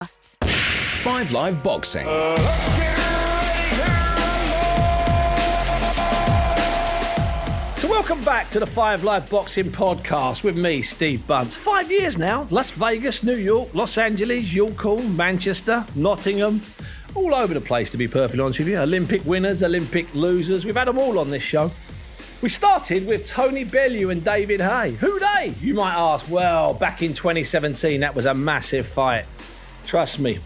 Five Live Boxing. So welcome back to the Five Live Boxing podcast with me, Steve Bunce. 5 years now. Las Vegas, New York, Los Angeles, York, Manchester, Nottingham. All over the place, to be perfectly honest with you. Olympic winners, Olympic losers. We've had them all on this show. We started with Tony Bellew and David Haye. Who they? You might ask. Well, back in 2017, that was a massive fight. Trust me.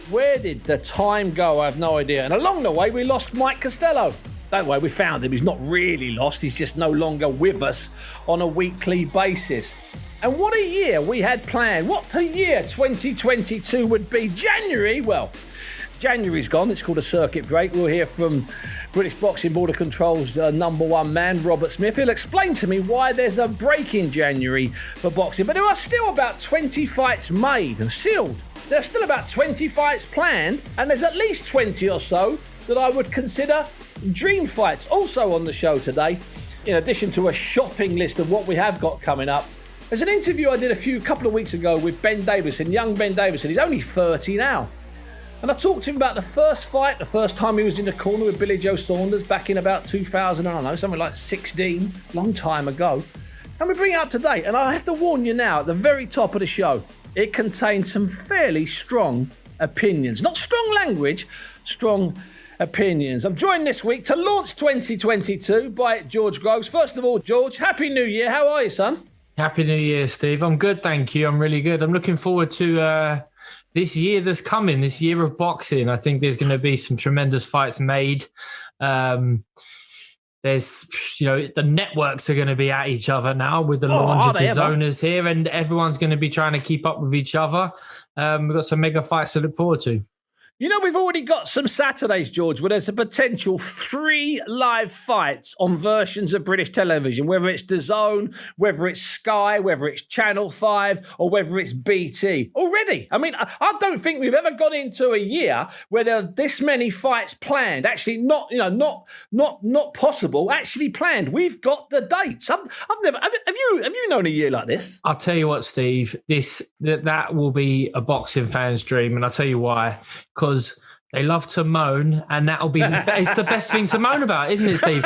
Where did the time go? I have no idea. And along the way, we lost Mike Costello. Don't worry, we found him. He's not really lost. He's just no longer with us on a weekly basis. And what a year we had planned. What a year 2022 would be. January, well, January's gone. It's called a circuit break. We'll hear from British Boxing Board of Control's number one man, Robert Smith. He'll explain to me why there's a break in January for boxing. But there are still about 20 fights made and sealed. There's still about 20 fights planned, and there's at least 20 or so that I would consider dream fights. Also on the show today, in addition to a shopping list of what we have got coming up, there's an interview I did a couple of weeks ago with Ben Davison, young Ben Davison. He's only 30 now. And I talked to him about the first fight, the first time he was in the corner with Billy Joe Saunders back in about 2000, I don't know, something like 16, long time ago. And we bring it up to date. And I have to warn you now, at the very top of the show, it contains some fairly strong opinions. Not strong language, strong opinions. I'm joined this week to launch 2022 by George Groves. First of all, George, Happy New Year. How are you, son? Happy New Year, Steve. I'm good, thank you. I'm really good. I'm looking forward to this year that's coming, this year of boxing. I think there's going to be some tremendous fights made. There's, the networks are going to be at each other now with the launch of the owners here, and everyone's going to be trying to keep up with each other. We've got some mega fights to look forward to. You know, we've already got some Saturdays, George, where there's a potential 3 live fights on versions of British television, whether it's DAZN, whether it's Sky, whether it's Channel 5, or whether it's BT. Already. I mean, I don't think we've ever got into a year where there are this many fights planned. Actually, not possible, actually planned. We've got the dates. I've never, have you known a year like this? I'll tell you what, Steve, that will be a boxing fan's dream, and I'll tell you why. Because they love to moan, and that'll be it's the best thing to moan about, isn't it, Steve?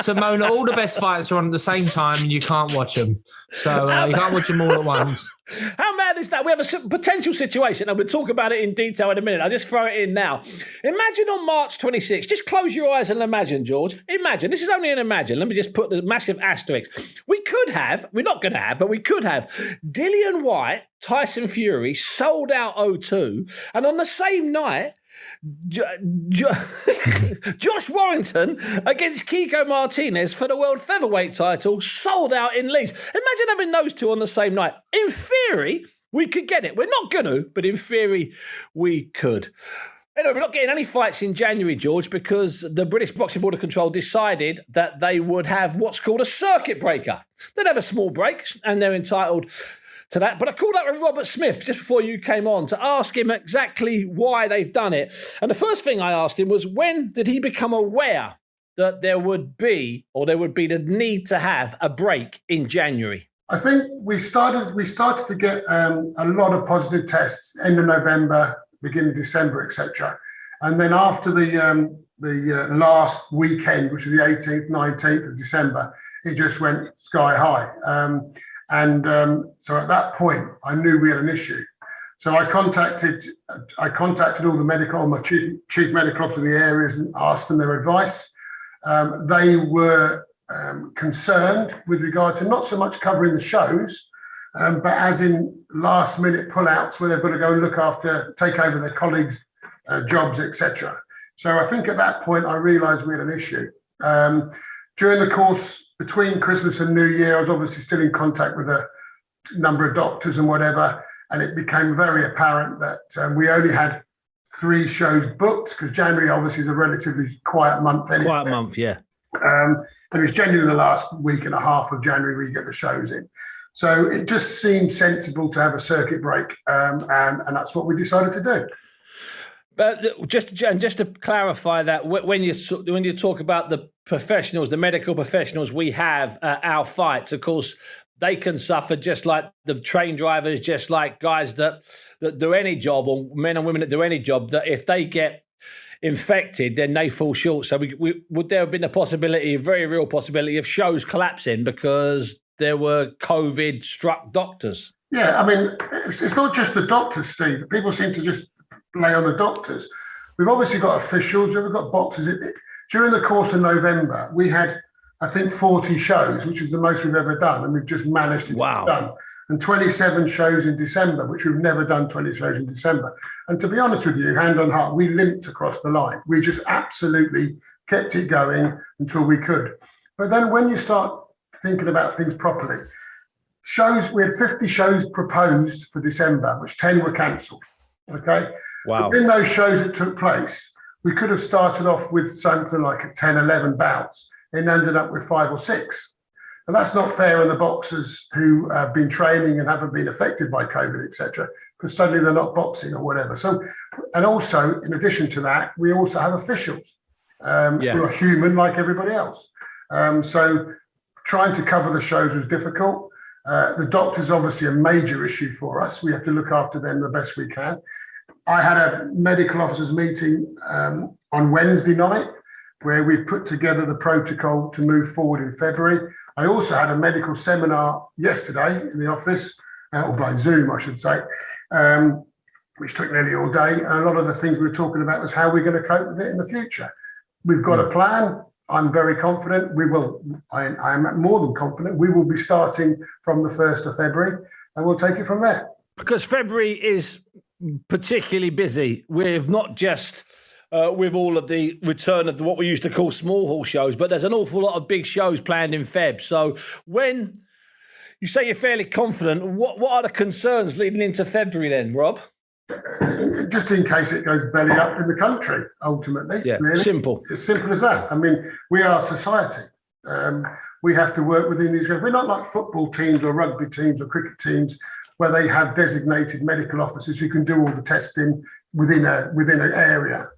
To moan all the best fights are on at the same time and you can't watch them. So you can't watch them all at once. How mad is that? We have a potential situation, and we'll talk about it in detail in a minute. I'll just throw it in now. Imagine on March 26th, just close your eyes and imagine, George. Imagine, this is only an imagine. Let me just put the massive asterisk. We're not going to have, but we could have Dillian Whyte, Tyson Fury, sold out O2, and on the same night, Josh Warrington against Kiko Martinez for the world featherweight title, sold out in Leeds. Imagine having those two on the same night. In theory, we could get it. We're not going to, but in theory, we could. Anyway, we're not getting any fights in January, George, because the British Boxing Board of Control decided that they would have what's called a circuit breaker. They'd have a small break, and they're entitled to that. But I called up with Robert Smith just before you came on to ask him exactly why they've done it. And the first thing I asked him was, when did he become aware that there would be the need to have a break in January? I think we started to get a lot of positive tests end of November, beginning of December, etc. And then after the last weekend, which was the 18th, 19th of December, it just went sky high. So at that point, I knew we had an issue. So I contacted all the medical, my chief medical officer of the areas, and asked them their advice. They were concerned with regard to not so much covering the shows, but as in last minute pullouts where they've got to go and take over their colleagues' jobs, etc. So I think at that point I realised we had an issue. During the course between Christmas and New Year, I was obviously still in contact with a number of doctors and whatever, and it became very apparent that we only had 3 shows booked, because January obviously is a relatively quiet month anyway. Quiet month, yeah. And it's generally the last week and a half of January where you get the shows in. So it just seemed sensible to have a circuit break, and that's what we decided to do. But just to clarify that, when you talk about the professionals, the medical professionals we have at our fights, of course, they can suffer just like the train drivers, just like guys that do any job, or men and women that do any job, that if they get infected, then they fall short. So would there have been a possibility, a very real possibility, of shows collapsing because there were COVID-struck doctors? Yeah, I mean, it's not just the doctors, Steve. People seem to just lay on the doctors. We've obviously got officials, we've got boxers. During the course of November, we had, I think, 40 shows, which is the most we've ever done, and we've just managed to get it done. And 27 shows in December, which we've never done 20 shows in December. And to be honest with you, hand on heart, we limped across the line. We just absolutely kept it going until we could. But then when you start thinking about things properly, we had 50 shows proposed for December, which 10 were cancelled. Okay. Wow. In those shows that took place, we could have started off with something like a 10, 11 bouts and ended up with 5 or 6. And that's not fair on the boxers who have been training and haven't been affected by COVID, etc., because suddenly they're not boxing or whatever. So, and also, in addition to that, we also have officials who are human like everybody else. So trying to cover the shows was difficult. The doctor's obviously a major issue for us. We have to look after them the best we can. I had a medical officers meeting on Wednesday night where we put together the protocol to move forward in February. I also had a medical seminar yesterday in the office, or by Zoom, I should say, which took nearly all day. And a lot of the things we were talking about was how we're going to cope with it in the future. We've got a plan. I'm very confident we will. I am more than confident we will be starting from the 1st of February, and we'll take it from there. Because February is particularly busy with not just with all of the return of what we used to call small hall shows, but there's an awful lot of big shows planned in Feb. So when you say you're fairly confident, what are the concerns leading into February then, Rob? Just in case it goes belly up in the country, ultimately. Yeah, really. simple. As simple as that. I mean, we are society. We have to work within these. We're not like football teams or rugby teams or cricket teams where they have designated medical officers who can do all the testing within an area.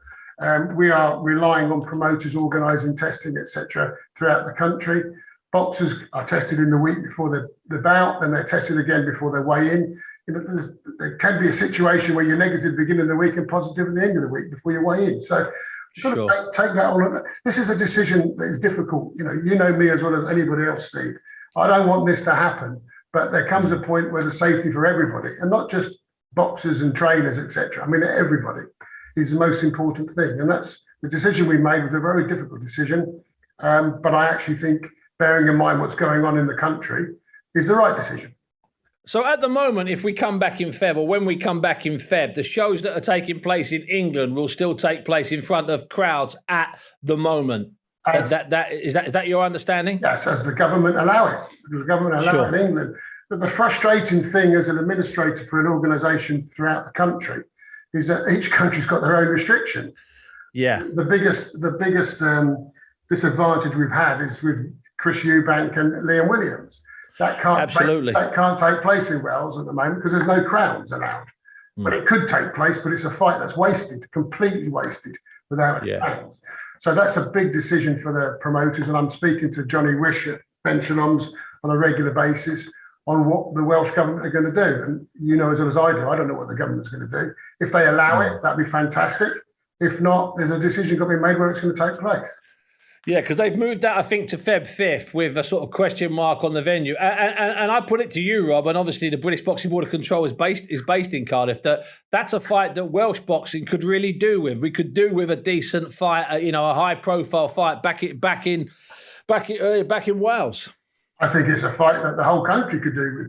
We are relying on promoters organising testing, etc., throughout the country. Boxers are tested in the week before the bout, then they're tested again before they weigh in. You know, there can be a situation where you're negative at the beginning of the week and positive at the end of the week before you weigh in. So you've got to take that all. This is a decision that is difficult. You know me as well as anybody else, Steve. I don't want this to happen, but there comes a point where the safety for everybody, and not just boxers and trainers, etc. I mean, everybody is the most important thing. And that's the decision we made was a very difficult decision. But I actually think, bearing in mind what's going on in the country, is the right decision. So at the moment, if we come back in Feb, or when we come back in Feb, the shows that are taking place in England will still take place in front of crowds at the moment. Is that your understanding? Yes, as the government allow it. Because the government allow it in England. But the frustrating thing as an administrator for an organisation throughout the country is that each country's got their own restrictions. Yeah. The biggest disadvantage we've had is with Chris Eubank and Liam Williams. That can't take place in Wales at the moment because there's no crowds allowed. But it could take place, but it's a fight that's wasted, completely wasted, without any fans. So that's a big decision for the promoters, and I'm speaking to Johnny Wish at Benchaloms on a regular basis on what the Welsh government are going to do. And you know as well as I do, I don't know what the government's going to do. If they allow it, that'd be fantastic. If not, there's a decision got to be made where it's going to take place. Yeah, because they've moved that, I think, to Feb 5th with a sort of question mark on the venue. And I put it to you, Rob, and obviously the British Boxing Board of Control is based in Cardiff, that's a fight that Welsh boxing could really do with. We could do with a decent fight, a high-profile fight back in Wales. I think it's a fight that the whole country could do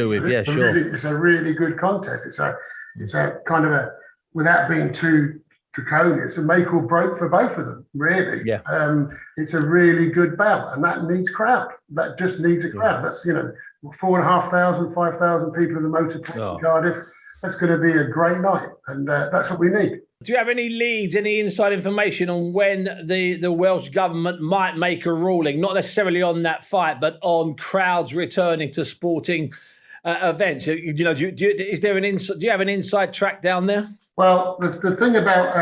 with. It's a really good contest. It's a kind of a, without being too draconian, it's a make or break for both of them, really. Yeah. It's a really good bout, and that needs crowd. That just needs a crowd. That's 4,500, 5,000 people in the motorport in Cardiff. That's going to be a great night, and that's what we need. Do you have any leads, any inside information on when the Welsh government might make a ruling, not necessarily on that fight, but on crowds returning to sporting events? Do you have an inside track down there? Well, the thing about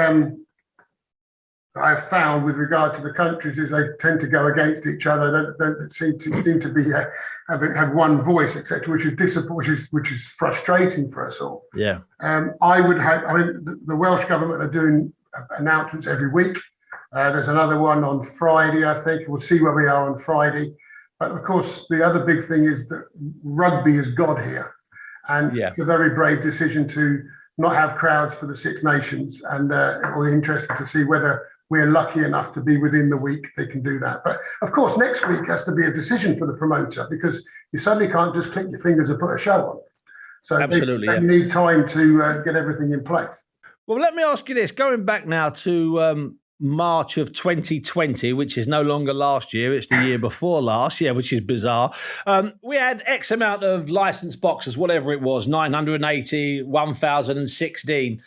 I've found with regard to the countries is they tend to go against each other. Don't seem to be have one voice, etc., which is frustrating for us all. Yeah. I would hope. I mean, the Welsh government are doing announcements every week. There's another one on Friday, I think. We'll see where we are on Friday. But of course, the other big thing is that rugby is God here, and it's a very brave decision to not have crowds for the Six Nations. And we're interested to see whether we're lucky enough to be within the week they can do that. But of course, next week has to be a decision for the promoter, because you suddenly can't just click your fingers and put a show on. So they need time to get everything in place. Well, let me ask you this. Going back now to March of 2020, which is no longer last year, it's the year before last, which is bizarre. We had X amount of licensed boxers, whatever it was, 980, 1,016.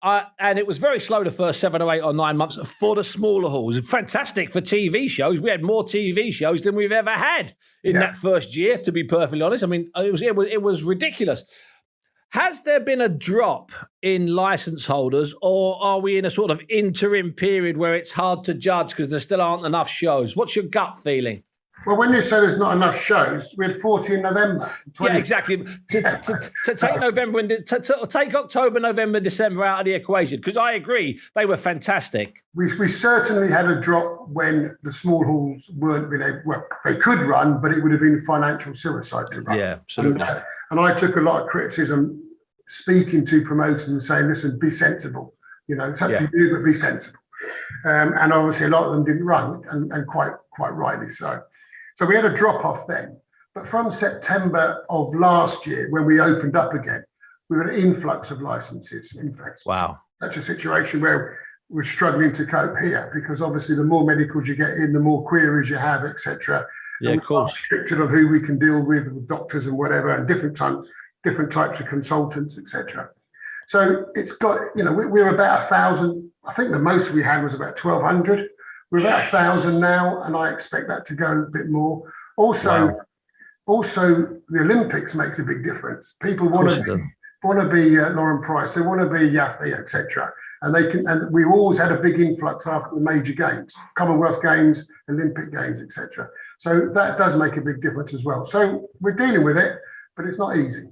And it was very slow the first 7 or 8 or 9 months for the smaller halls. Fantastic for TV shows. We had more TV shows than we've ever had in that first year, to be perfectly honest. I mean, it was ridiculous. Has there been a drop in license holders, or are we in a sort of interim period where it's hard to judge because there still aren't enough shows? What's your gut feeling? Well, when you say there's not enough shows, we had 40 in November. 20. Yeah, exactly. To take November and to take October, November, December out of the equation, because I agree they were fantastic. We certainly had a drop when the small halls weren't being able. Well, they could run, but it would have been financial suicide to run. Yeah, absolutely. And I took a lot of criticism speaking to promoters and saying, "Listen, be sensible. You know, it's up to you, but be sensible." And obviously, a lot of them didn't run, and quite rightly so. So we had a drop off then. But from September of last year, when we opened up again, we had an influx of licenses. In fact, such a situation where we're struggling to cope here, because obviously the more medicals you get in, the more queries you have, etc. Yeah, of course. Restricted on who we can deal with doctors and whatever, and different types of consultants, etc. So it's got, we're about 1,000. I think the most we had was about 1,200. We're about 1,000 now, and I expect that to go a bit more. Also, the Olympics makes a big difference. People want to be Lauren Price, they want to be Yaffe, etc. And they can. And we always had a big influx after the major games, Commonwealth Games, Olympic Games, etc. So that does make a big difference as well. So we're dealing with it, but it's not easy.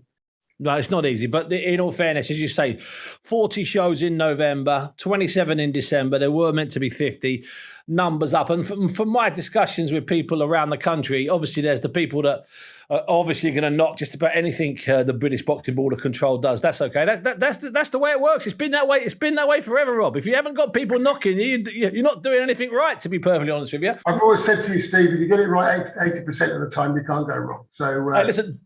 No, it's not easy. But in all fairness, as you say, 40 shows in November, 27 in December. There were meant to be 50. Numbers up. And from my discussions with people around the country, obviously there's the people that are obviously going to knock just about anything the British Boxing Board of Control does. That's okay. That's the way it works. It's been that way. It's been that way forever, Rob. If you haven't got people knocking, you're not doing anything right, to be perfectly honest with you. I've always said to you, Steve, if you get it right 80% of the time, you can't go wrong. So listen.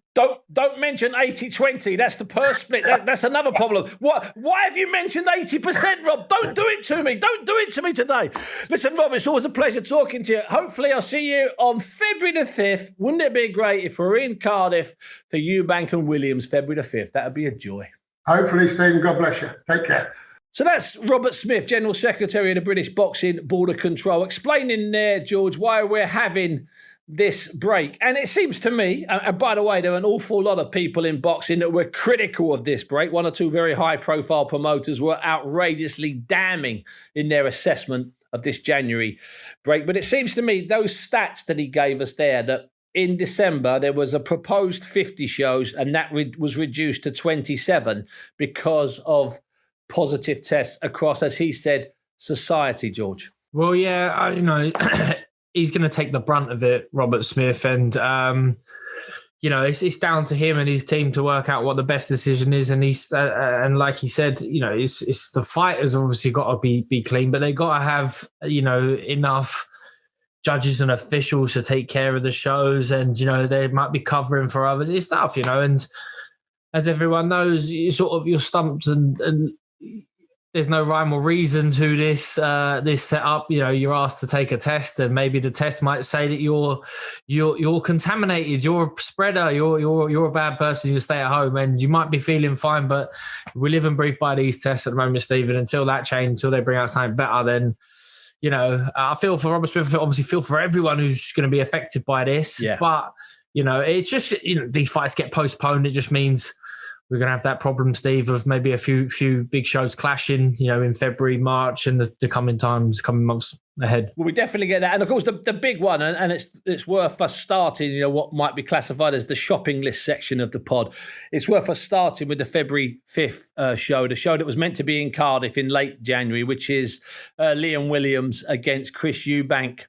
Don't mention 80-20. That's the purse split. That's another problem. Why have you mentioned 80%, Rob? Don't do it to me. Don't do it to me today. Listen, Rob, it's always a pleasure talking to you. Hopefully I'll see you on February the 5th. Wouldn't it be great if we're in Cardiff for Eubank and Williams February the 5th? That would be a joy. Hopefully, Stephen. God bless you. Take care. So that's Robert Smith, General Secretary of the British Boxing Board of Control, explaining there, George, why we're having this break. And it seems to me, and by the way, there are an awful lot of people in boxing that were critical of this break. One or two very high-profile promoters were outrageously damning in their assessment of this January break. But it seems to me those stats that he gave us there, that in December there was a proposed 50 shows and that was reduced to 27 because of positive tests across, as he said, society, George. Well, yeah, he's going to take the brunt of it, Robert Smith, and it's down to him and his team to work out what the best decision is. And he's and like he said, it's the fighters obviously got to be clean, but they got to have enough judges and officials to take care of the shows, and they might be covering for others. It's tough, and as everyone knows, you're stumped and there's no rhyme or reason to this setup. You're asked to take a test, and maybe the test might say that you're contaminated, you're a spreader, you're a bad person, you stay at home, and you might be feeling fine. But we live and breathe by these tests at the moment, Stephen. Until that change, until they bring out something better, then I feel for Robert Smith. I obviously feel for everyone who's going to be affected by this. Yeah. But it's just these fights get postponed. It just means we're going to have that problem, Steve, of maybe a few big shows clashing, in February, March, and the coming months ahead. Well, we definitely get that. And of course, the big one, and it's worth us starting, what might be classified as the shopping list section of the pod. It's worth us starting with the February 5th show, the show that was meant to be in Cardiff in late January, which is Liam Williams against Chris Eubank.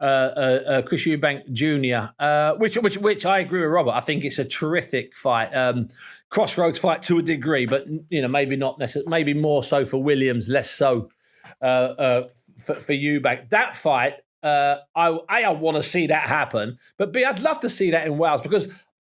Chris Eubank Jr., which I agree with Robert. I think it's a terrific fight. Crossroads fight to a degree, but maybe not necessarily. Maybe more so for Williams, less so for Eubank. That fight, I want to see that happen, but B, I'd love to see that in Wales because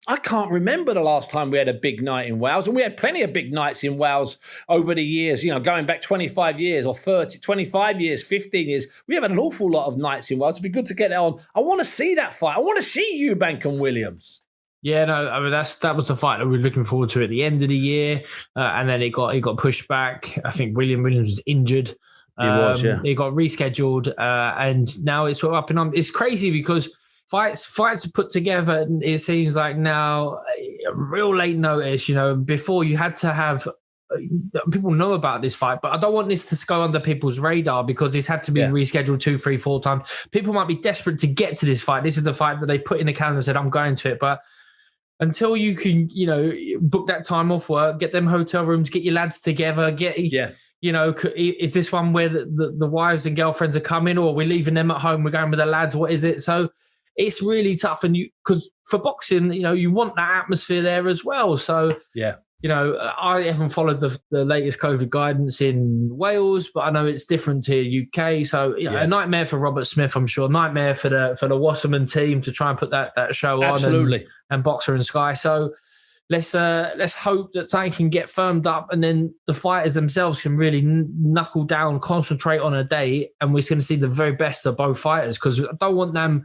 I can't remember the last time we had a big night in Wales, and we had plenty of big nights in Wales over the years, going back 25 years or 30, 25 years, 15 years. We have had an awful lot of nights in Wales. It'd be good to get that on. I want to see that fight. I want to see Eubank and Williams. Yeah, no, I mean that was the fight that we were looking forward to at the end of the year, and then it got pushed back. I think Williams was injured. He was, yeah. It got rescheduled, and now it's up and on. It's crazy because fights are put together, and it seems like now real late notice. Before you had to have people know about this fight, but I don't want this to go under people's radar because it's had to be rescheduled 2, 3, 4 times. People might be desperate to get to this fight. This is the fight that they put in the calendar and said, I'm going to it, but until you can, book that time off work, get them hotel rooms, get your lads together, is this one where the wives and girlfriends are coming, or we're leaving them at home, we're going with the lads? What is it? So it's really tough. And because for boxing, you want that atmosphere there as well. So, I haven't followed the latest COVID guidance in Wales, but I know it's different to UK. So a nightmare for Robert Smith, I'm sure. Nightmare for the Wasserman team to try and put that show on. And Boxer and Sky. So let's hope that something can get firmed up, and then the fighters themselves can really knuckle down, concentrate on a day, and we're going to see the very best of both fighters. Because I don't want them,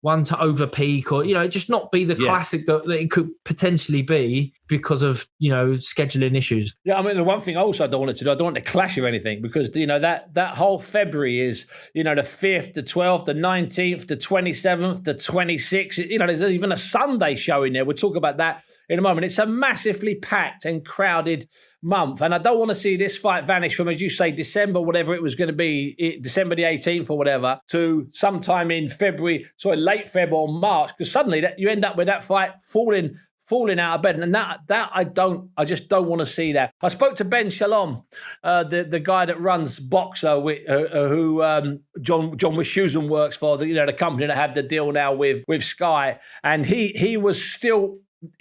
one to overpeak or just not be the classic that it could potentially be because of scheduling issues. Yeah, I mean the one thing also I don't want it to do, I don't want to clash or anything, because that whole February is the 5th, the 12th, the 19th, the 27th, the 26th. There's even a Sunday show in there. We'll talk about that in a moment. It's a massively packed and crowded month, and I don't want to see this fight vanish from, as you say, December, whatever it was going to be, December the 18th or whatever, to sometime in late February or March, because suddenly you end up with that fight falling out of bed, and that I just don't want to see that. I spoke to Ben Shalom, the guy that runs Boxer, who John Wischusen works for, the company that have the deal now with Sky, and he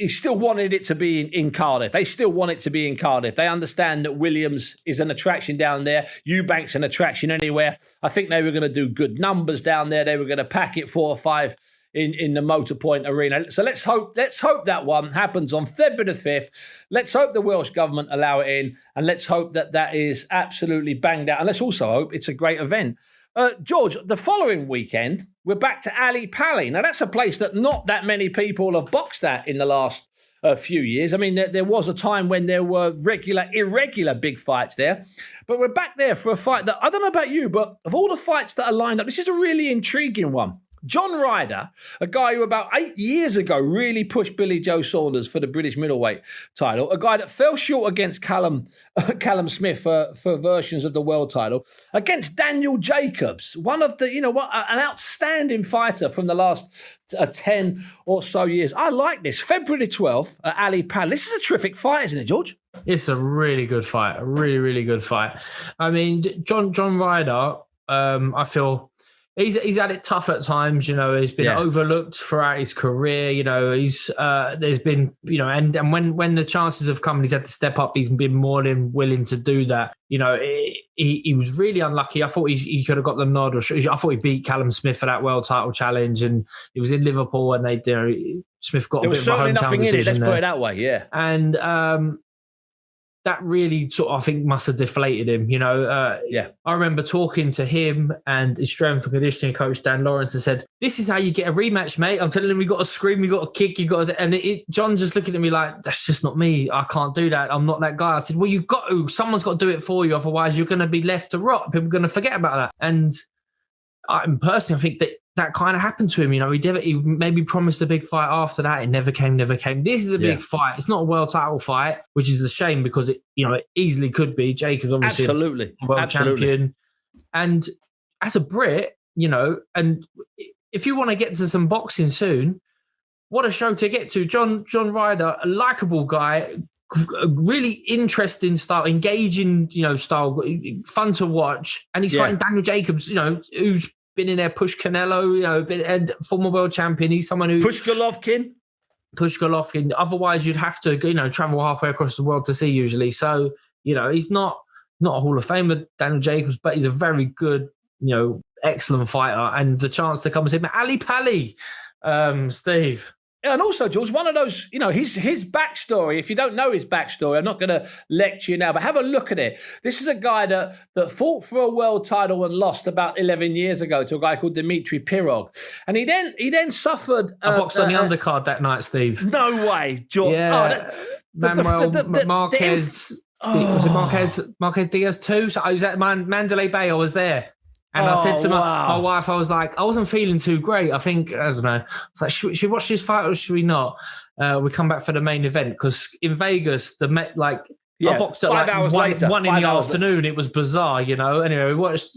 still wanted it to be in Cardiff. They still want it to be in Cardiff. They understand that Williams is an attraction down there. Eubank's an attraction anywhere. I think they were going to do good numbers down there. They were going to pack it 4 or 5 in the Motorpoint Arena. So let's hope that one happens on February the 5th. Let's hope the Welsh government allow it in, and let's hope that is absolutely banged out. And let's also hope it's a great event. George, the following weekend, we're back to Ali Pali. Now, that's a place that not that many people have boxed at in the last few years. I mean, there was a time when there were irregular big fights there. But we're back there for a fight that, I don't know about you, but of all the fights that are lined up, this is a really intriguing one. John Ryder, a guy who about 8 years ago really pushed Billy Joe Saunders for the British middleweight title, a guy that fell short against Callum Smith for versions of the world title, against Daniel Jacobs, one of the, an outstanding fighter from the last 10 or so years. I like this. February the 12th at Ali Pali. This is a terrific fight, isn't it, George? It's a really good fight. A really, really good fight. I mean, John Ryder, I feel... He's had it tough at times, he's been overlooked throughout his career, he's there's been, and when the chances have come and he's had to step up, he's been more than willing to do that. He was really unlucky. I thought he could have got the nod, I thought he beat Callum Smith for that world title challenge, and it was in Liverpool, and Smith got a bit of a hometown nothing decision in it, let's there. put it that way, yeah. And that really sort of, I think, must have deflated him. I remember talking to him and his strength and conditioning coach, Dan Lawrence, and said, this is how you get a rematch, mate. I'm telling him, we got to scream, we got to kick, you got to... And John's just looking at me like, that's just not me. I can't do that. I'm not that guy. I said, well, you've got to. Someone's got to do it for you. Otherwise, you're going to be left to rot. People are going to forget about that. And personally, I think that that kind of happened to him. He maybe promised a big fight after that. It never came. This is a big fight. It's not a world title fight, which is a shame because it easily could be. Jacobs obviously a world champion. And as a Brit, and if you want to get to some boxing soon, what a show to get to. John Ryder, a likable guy, a really interesting style, engaging, style, fun to watch. And he's fighting Daniel Jacobs, who's been in there, Push Canelo, been a former world champion. He's someone who... Push Golovkin. Otherwise, you'd have to, travel halfway across the world to see usually. So, he's not a Hall of Famer, Daniel Jacobs, but he's a very good, excellent fighter. And the chance to come and see him, Ali Pally, Steve. And also, George, one of those, his backstory, if you don't know his backstory, I'm not going to lecture you now, but have a look at it. This is a guy that fought for a world title and lost about 11 years ago to a guy called Dmitry Pirog. And he then suffered... I boxed on the undercard that night, Steve. No way, George. Yeah. Marquez... Was it Marquez Diaz too? So I was at Mandalay Bay. I was there. And I said to my wife, I was like, I wasn't feeling too great. I don't know. It's like, should we watch this fight or should we not? We come back for the main event because in Vegas, I boxed at 5 hours later. 1 in the afternoon. It was bizarre, Anyway, we watched,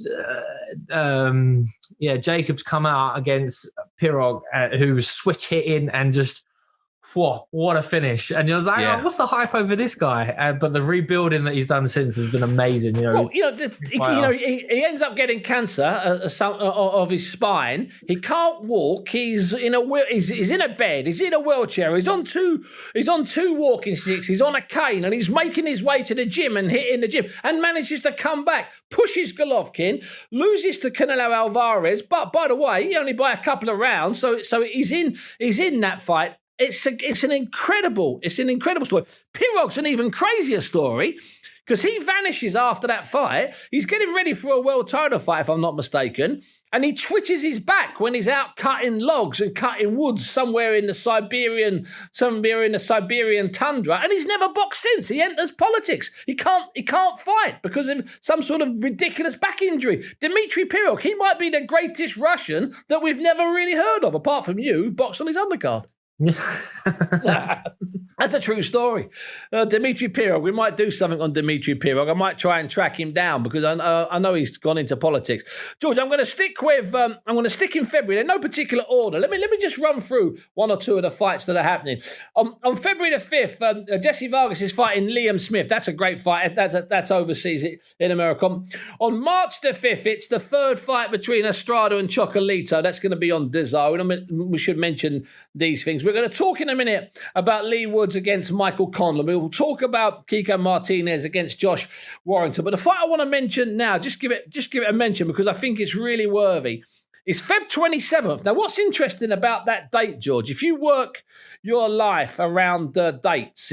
Jacobs come out against Pirog, who was switch hitting and just, whoa, what a finish. And I was like, what's the hype over this guy? But the rebuilding that he's done since has been amazing. He ends up getting cancer of his spine. He can't walk. He's in a bed. He's in a wheelchair. He's on two walking sticks. He's on a cane and he's making his way to the gym and hitting the gym and manages to come back, pushes Golovkin, loses to Canelo Alvarez. But by the way, only by a couple of rounds. So he's in that fight. It's an incredible story. Pirog's an even crazier story because he vanishes after that fight. He's getting ready for a world title fight, if I'm not mistaken, and he twitches his back when he's out cutting logs and cutting woods somewhere in the Siberian tundra, and he's never boxed since. He enters politics. He can't fight because of some sort of ridiculous back injury. Dmitry Pirog, he might be the greatest Russian that we've never really heard of, apart from you, who boxed on his undercard. That's a true story. Dmitry Pirog, we might do something on Dmitry Pirog. I might try and track him down because I know he's gone into politics. George, I'm going to stick in February in no particular order. Let me just run through one or two of the fights that are happening. On February the 5th, Jesse Vargas is fighting Liam Smith. That's a great fight. That's overseas in America. On March the 5th, it's the third fight between Estrada and Chocolito. That's going to be on DAZN. We should mention these things. We're going to talk in a minute about Lee Woods against Michael Conlon. We will talk about Kiko Martinez against Josh Warrington. But the fight I want to mention now, just give it a mention because I think it's really worthy. It's Feb 27th. Now, what's interesting about that date, George? If you work your life around dates,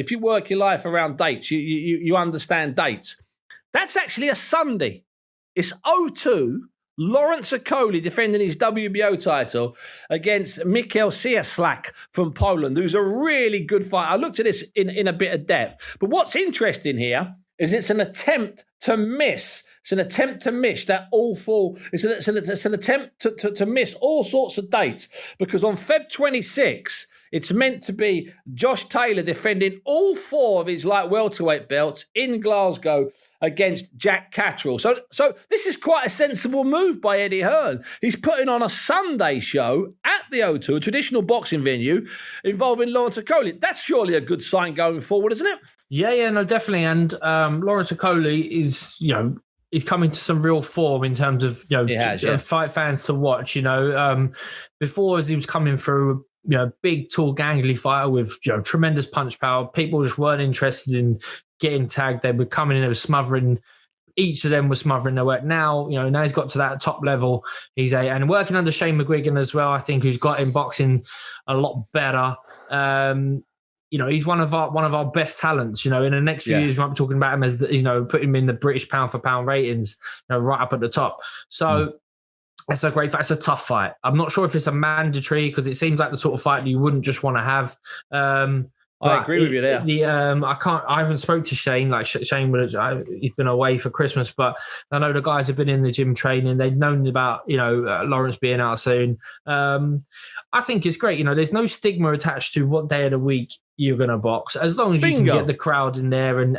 you understand dates. That's actually a Sunday. It's 02. Lawrence Okoli defending his WBO title against Mikhail Cieslak from Poland, who's a really good fighter. I looked at this in a bit of depth. But what's interesting here is it's an attempt to miss. It's an attempt to miss that awful. It's an attempt to miss all sorts of dates because on Feb 26, it's meant to be Josh Taylor defending all four of his light welterweight belts in Glasgow against Jack Catterall. So this is quite a sensible move by Eddie Hearn. He's putting on a Sunday show at the O2, a traditional boxing venue, involving Lawrence Okoli. That's surely a good sign going forward, isn't it? Yeah, no, definitely. And Lawrence Okoli is, he's coming to some real form in terms of, fight fans to watch. Before, as he was coming through, big, tall, gangly fighter with tremendous punch power. People just weren't interested in getting tagged. They were coming in, they were smothering. Each of them was smothering their work. Now, now he's got to that top level. And working under Shane McGuigan as well, I think, who's got in boxing a lot better. He's one of our best talents. In the next few years, we might be talking about him as, putting him in the British pound for pound ratings, right up at the top. So it's a great fight. It's a tough fight. I'm not sure if it's a mandatory because it seems like the sort of fight that you wouldn't just want to have. I agree with you there. I haven't spoke to Shane. Like Shane he's been away for Christmas, but I know the guys have been in the gym training. They've known about Lawrence being out soon. I think it's great. There's no stigma attached to what day of the week you're going to box, as long as you can get the crowd in there and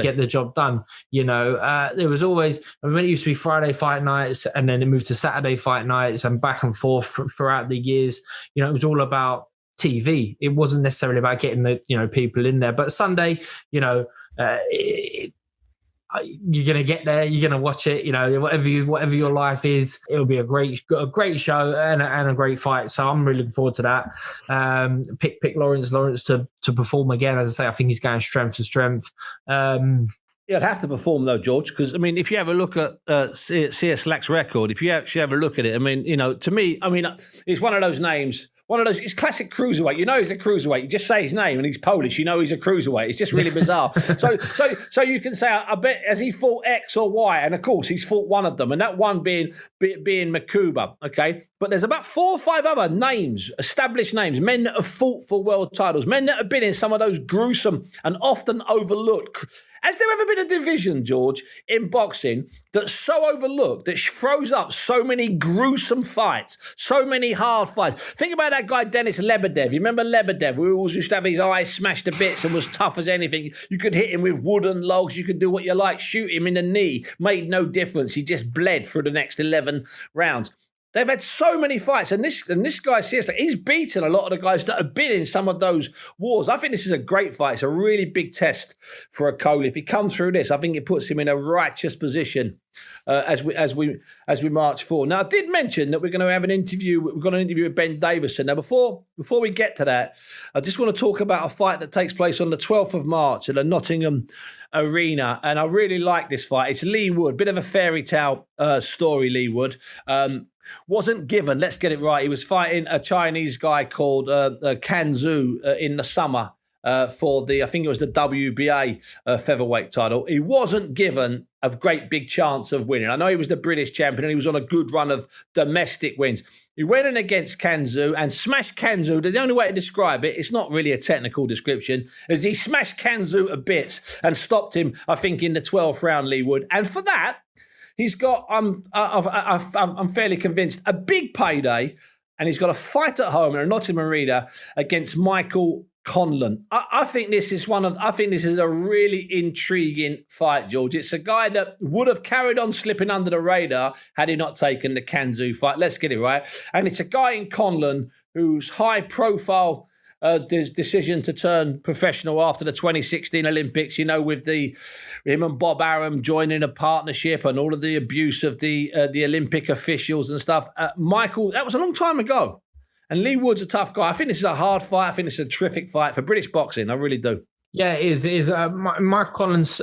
get the job done. There was always, it used to be Friday fight nights, and then it moved to Saturday fight nights, and back and forth throughout the years. It was all about TV. It wasn't necessarily about getting the people in there. But Sunday, you're gonna get there, you're gonna watch it, whatever your life is, it'll be a great show and a great fight. So I'm really looking forward to that. Pick Lawrence to perform again. As I say, I think he's going strength to strength. You'd have to perform though, George, because if you have a look at CS Slack's record, if you actually have a look at it, to me, it's one of those names. It's classic cruiserweight. He's a cruiserweight. You just say his name and he's Polish. He's a cruiserweight. It's just really bizarre. So you can say, I bet, has he fought X or Y? And of course, he's fought one of them, and that one being Makuba. Okay, but there's about 4 or 5 other names, established names, men that have fought for world titles, men that have been in some of those gruesome and often overlooked. Has there ever been a division, George, in boxing that's so overlooked, that throws up so many gruesome fights, so many hard fights? Think about that guy, Denis Lebedev. You remember Lebedev, who always used to have his eyes smashed to bits and was tough as anything. You could hit him with wooden logs. You could do what you like, shoot him in the knee. Made no difference. He just bled through the next 11 rounds. They've had so many fights, and this guy, seriously, he's beaten a lot of the guys that have been in some of those wars. I think this is a great fight. It's a really big test for a Cole. If he comes through this, I think it puts him in a righteous position as we march forward. Now, I did mention that we're going to have an interview. We've got an interview with Ben Davison. Now, before we get to that, I just want to talk about a fight that takes place on the 12th of March at the Nottingham Arena, and I really like this fight. It's Leigh Wood, bit of a fairy tale story. Leigh Wood. Wasn't given, let's get it right. He was fighting a Chinese guy called Kanzu in the summer for I think it was the WBA featherweight title. He wasn't given a great big chance of winning. I know he was the British champion and he was on a good run of domestic wins. He went in against Kanzu and smashed Kanzu. The only way to describe it, it's not really a technical description, is he smashed Kanzu to bits and stopped him, I think, in the 12th round, Leigh Wood. And for that, he's got, I'm fairly convinced, a big payday, and he's got a fight at home in a Nottingham Arena against Michael Conlan. I think this is a really intriguing fight, George. It's a guy that would have carried on slipping under the radar had he not taken the Kanzu fight. Let's get it right. And it's a guy in Conlan who's high profile decision to turn professional after the 2016 Olympics, with him and Bob Arum joining a partnership and all of the abuse of the Olympic officials and stuff. Michael, that was a long time ago. And Leigh Wood's a tough guy. I think this is a hard fight. I think it's a terrific fight for British boxing. I really do. Yeah, it is. It is. Mike Collins,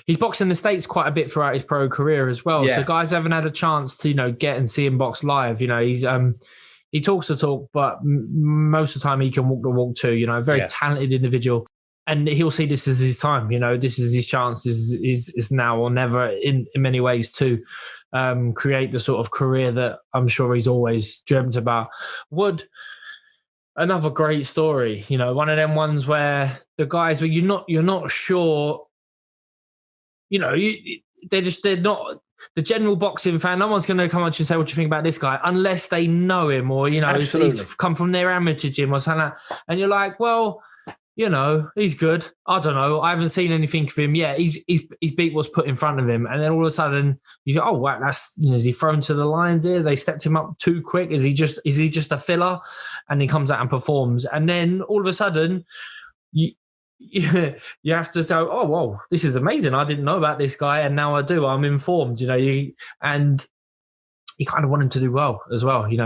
he's boxed in the States quite a bit throughout his pro career as well. Yeah. So guys haven't had a chance to, get and see him box live. He's he talks the talk, but most of the time he can walk the walk too. A very talented individual. And he'll see this as his time. This is his chance. Is now or never in many ways to create the sort of career that I'm sure he's always dreamt about. Wood, another great story. One of them ones where the guys where you're not sure. They're not the general boxing fan. No one's going to come up and say, "What do you think about this guy?" unless they know him or he's come from their amateur gym or something like that. And you're like, well, he's good. I don't know. I haven't seen anything of him yet. He's beat what's put in front of him. And then all of a sudden you go, oh, wow, is he thrown to the lions here? They stepped him up too quick. Is he just a filler? And he comes out and performs. And then all of a sudden you have to go, oh, whoa, this is amazing. I didn't know about this guy. And now I do. I'm informed, and you kind of want him to do well as well. You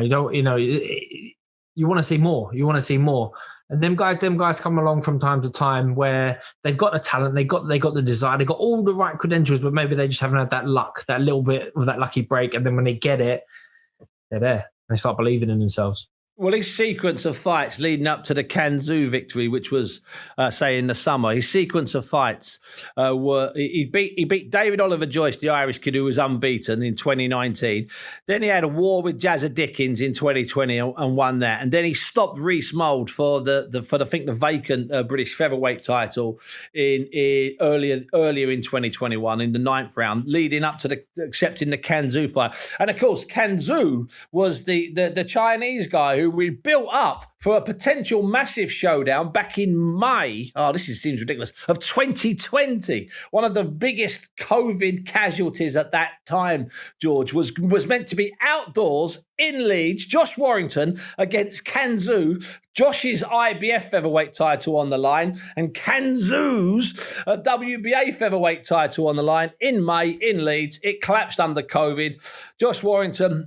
want to see more. You want to see more. And them guys come along from time to time where they've got the talent, they got the desire, they got all the right credentials, but maybe they just haven't had that luck, that little bit of that lucky break. And then when they get it, they're there. They start believing in themselves. Well, his sequence of fights leading up to the Kanzu victory, which was, say, in the summer, his sequence of fights were he beat David Oliver Joyce, the Irish kid who was unbeaten in 2019. Then he had a war with Jazza Dickens in 2020 and won that. And then he stopped Reece Mould for the vacant British featherweight title in earlier in 2021 in the 9th round, leading up to accepting the Kanzu fight. And of course, Kanzu was the Chinese guy who we built up for a potential massive showdown back in May. Seems ridiculous. Of 2020, one of the biggest COVID casualties at that time, George, was meant to be outdoors in Leeds. Josh Warrington against Kanzu. Josh's IBF featherweight title on the line and Kanzu's WBA featherweight title on the line in May in Leeds. It collapsed under COVID. Josh Warrington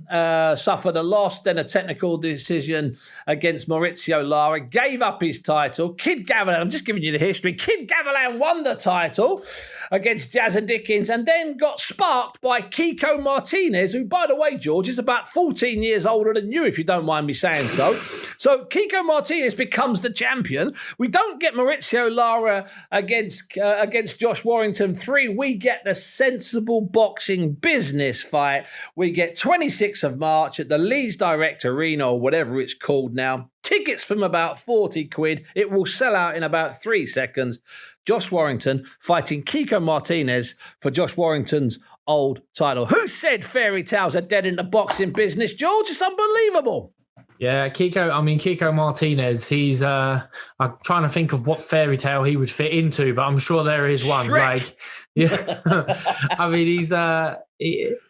suffered a loss, then a technical decision against Maurizio Lara, gave up his title. Kid Gavilan, I'm just giving you the history. Kid Gavilan won the title against Jazza Dickens and then got sparked by Kiko Martinez, who, by the way, George, is about 14 years older than you, if you don't mind me saying so. So Kiko Martinez becomes the champion. We don't get Maurizio Lara against Josh Warrington 3. We get the sensible boxing business fight. We get 26th of March at the Leeds Direct Arena, or whatever it's called now. Tickets from about 40 quid. It will sell out in about 3 seconds. Josh Warrington fighting Kiko Martinez for Josh Warrington's old title. Who said fairy tales are dead in the boxing business, George? It's unbelievable. Yeah, Kiko Martinez, he's I'm trying to think of what fairy tale he would fit into, but I'm sure there is one. Shrek.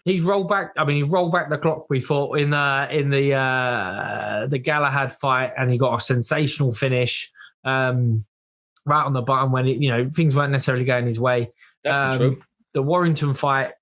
He's rolled back. He rolled back the clock, we thought, in the Galahad fight, and he got a sensational finish right on the button when things weren't necessarily going his way. That's the truth. The Warrington fight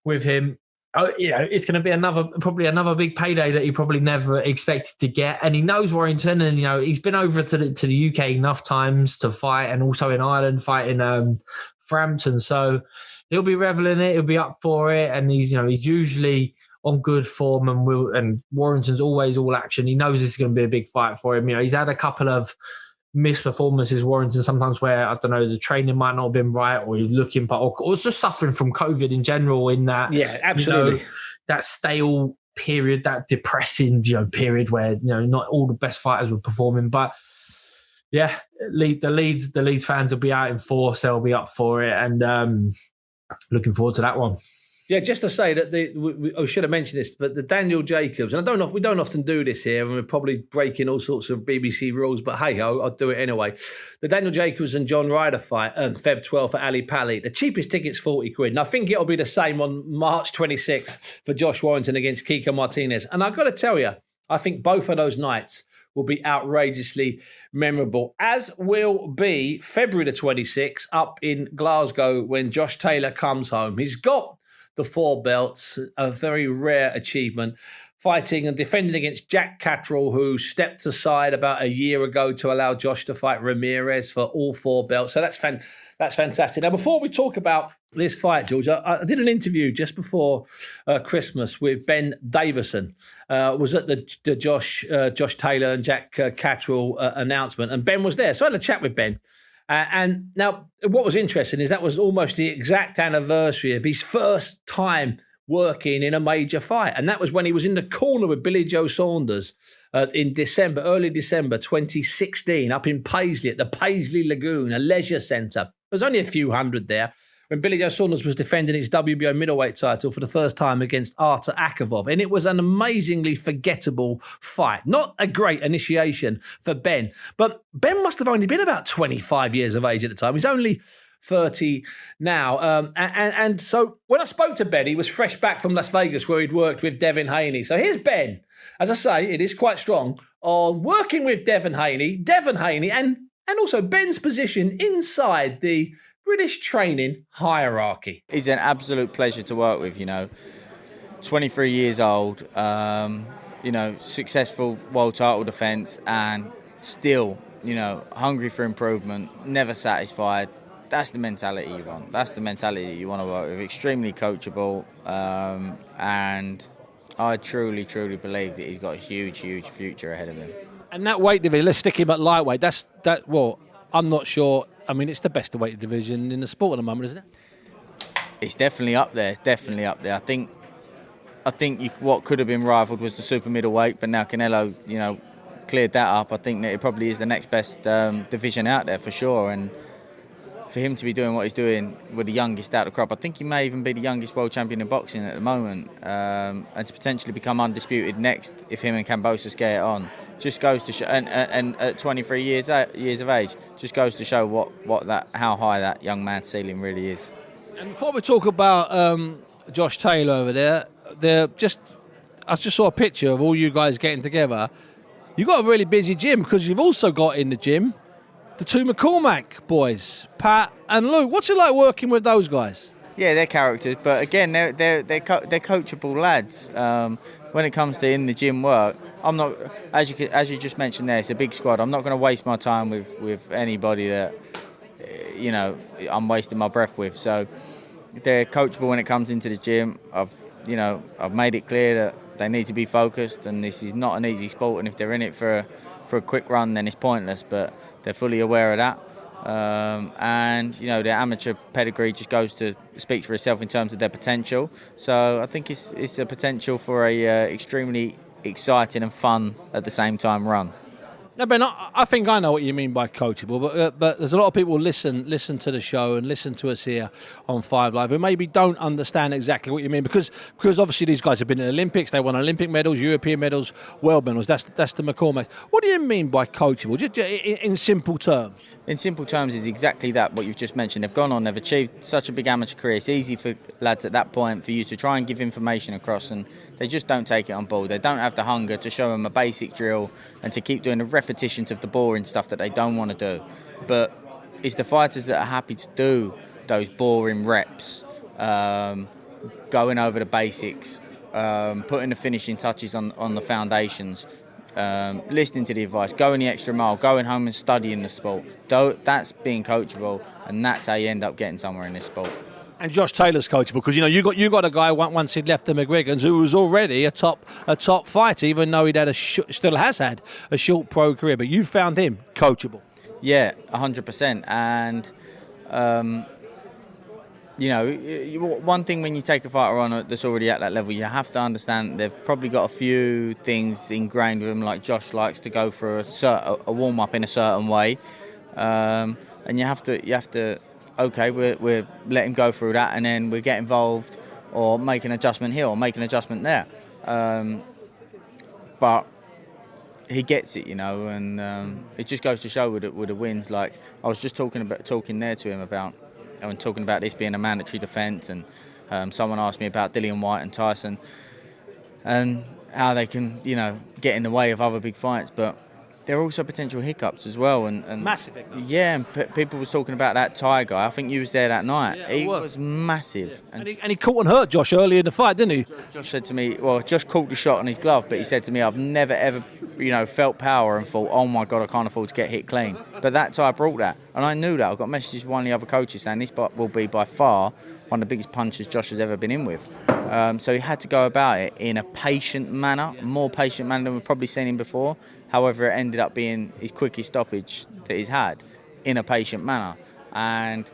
with him, it's going to be probably another big payday that he probably never expected to get. And he knows Warrington, and he's been over to the UK enough times to fight, and also in Ireland fighting Frampton. So he'll be reveling it. He'll be up for it, and he's usually on good form, and Warrington's always all action. He knows this is going to be a big fight for him. He's had a couple of missed performances, Warrington, sometimes where, I don't know, the training might not have been right, or you're looking, or just suffering from COVID in general in that. Yeah, absolutely. That stale period, that depressing, period where, not all the best fighters were performing. But yeah, the Leeds fans will be out in force. They'll be up for it, and looking forward to that one. Yeah, just to say that I should have mentioned this, but the Daniel Jacobs, and we don't often do this here, and we're probably breaking all sorts of BBC rules, but hey, I'll do it anyway. The Daniel Jacobs and John Ryder fight, Feb 12 for Ali Pali. The cheapest ticket's 40 quid, and I think it'll be the same on March 26th for Josh Warrington against Kiko Martinez. And I've got to tell you, I think both of those nights will be outrageously memorable, as will be February the 26th up in Glasgow when Josh Taylor comes home. He's got the 4 belts, a very rare achievement, fighting and defending against Jack Catterall, who stepped aside about a year ago to allow Josh to fight Ramirez for all 4 belts. So that's fantastic. Now, before we talk about this fight, George, I did an interview just before Christmas with Ben Davison. Was at the Josh Taylor and Jack Catterall announcement, and Ben was there. So I had a chat with Ben. And now, what was interesting is that was almost the exact anniversary of his first time working in a major fight. And that was when he was in the corner with Billy Joe Saunders in early December 2016, up in Paisley at the Paisley Lagoon, a leisure centre. There was only a few hundred there when Billy Joe Saunders was defending his WBO middleweight title for the first time against Artur Akavov. And it was an amazingly forgettable fight. Not a great initiation for Ben. But Ben must have only been about 25 years of age at the time. He's only 30 now. And so when I spoke to Ben, he was fresh back from Las Vegas where he'd worked with Devin Haney. So here's Ben, as I say, it is quite strong, on working with Devin Haney, and also Ben's position inside the British training hierarchy. He's an absolute pleasure to work with, 23 years old, successful world title defence, and still, hungry for improvement, never satisfied. That's the mentality you want. That's the mentality you want to work with. Extremely coachable, and I truly believe that he's got a huge future ahead of him. And that weight division, let's stick him at lightweight. Well, I'm not sure. I mean, it's the best weight division in the sport at the moment, isn't it? It's definitely up there. I think what could have been rivaled was the super middleweight, but now Canelo, cleared that up. I think that it probably is the next best division out there for sure. And for him to be doing what he's doing with the youngest out of the crop, I think he may even be the youngest world champion in boxing at the moment, and to potentially become undisputed next if him and Kambosos get it on, just goes to show. And at 23 years of age, just goes to show how high that young man's ceiling really is. And before we talk about Josh Taylor over there, I just saw a picture of all you guys getting together. You've got a really busy gym because you've also got in the gym the two McCormack boys, Pat and Luke. What's it like working with those guys? Yeah, they're characters, but again, they're coachable lads. When it comes to in the gym work, I'm not, as you just mentioned there, it's a big squad. I'm not going to waste my time with anybody that I'm wasting my breath with. So they're coachable when it comes into the gym. I've made it clear that they need to be focused, and this is not an easy sport. And if they're in it for a quick run, then it's pointless. But they're fully aware of that. And their amateur pedigree just speaks for itself in terms of their potential. So I think it's a potential for a extremely exciting and fun at the same time run. No, Ben, I think I know what you mean by coachable, but there's a lot of people listen to the show and listen to us here on 5 Live who maybe don't understand exactly what you mean, because obviously these guys have been at the Olympics, they won Olympic medals, European medals, world medals. That's the McCormack. What do you mean by coachable? Just in simple terms. In simple terms, is exactly that, what you've just mentioned. They've gone on, they've achieved such a big amateur career. It's easy for lads at that point for you to try and give information across, and they just don't take it on board. They don't have the hunger to show them a basic drill and to keep doing the repetitions of the boring stuff that they don't want to do. But it's the fighters that are happy to do those boring reps, going over the basics, putting the finishing touches on the foundations, listening to the advice, going the extra mile, going home and studying the sport. That's being coachable, and that's how you end up getting somewhere in this sport. And Josh Taylor's coachable because you got a guy once he'd left the McGregor's who was already a top fighter, even though still has had a short pro career. But you found him coachable. Yeah, 100%. And one thing when you take a fighter on that's already at that level, you have to understand they've probably got a few things ingrained with them. Like Josh likes to go for a warm up in a certain way, and you have to. Okay, we're let him go through that, and then we get involved or make an adjustment here or make an adjustment there. But he gets it, and it just goes to show with the wins. Like I was just talking there to him about, and talking about this being a mandatory defence, and someone asked me about Dillian, Whyte and Tyson, and how they can, get in the way of other big fights, but there are also potential hiccups as well, and massive hiccups. Yeah, and people was talking about that Thai guy. I think you was there that night. Yeah, he was massive, yeah. And he caught and hurt Josh early in the fight, didn't he? Josh said to me, well, Josh caught the shot on his glove, but he said to me, I've never ever, felt power and thought, oh my God, I can't afford to get hit clean. But that Thai brought that, and I knew that. I got messages from one of the other coaches saying this will be by far one of the biggest punches Josh has ever been in with. So he had to go about it in a patient manner, more patient manner than we've probably seen him before. However, it ended up being his quickest stoppage that he's had in a patient manner. And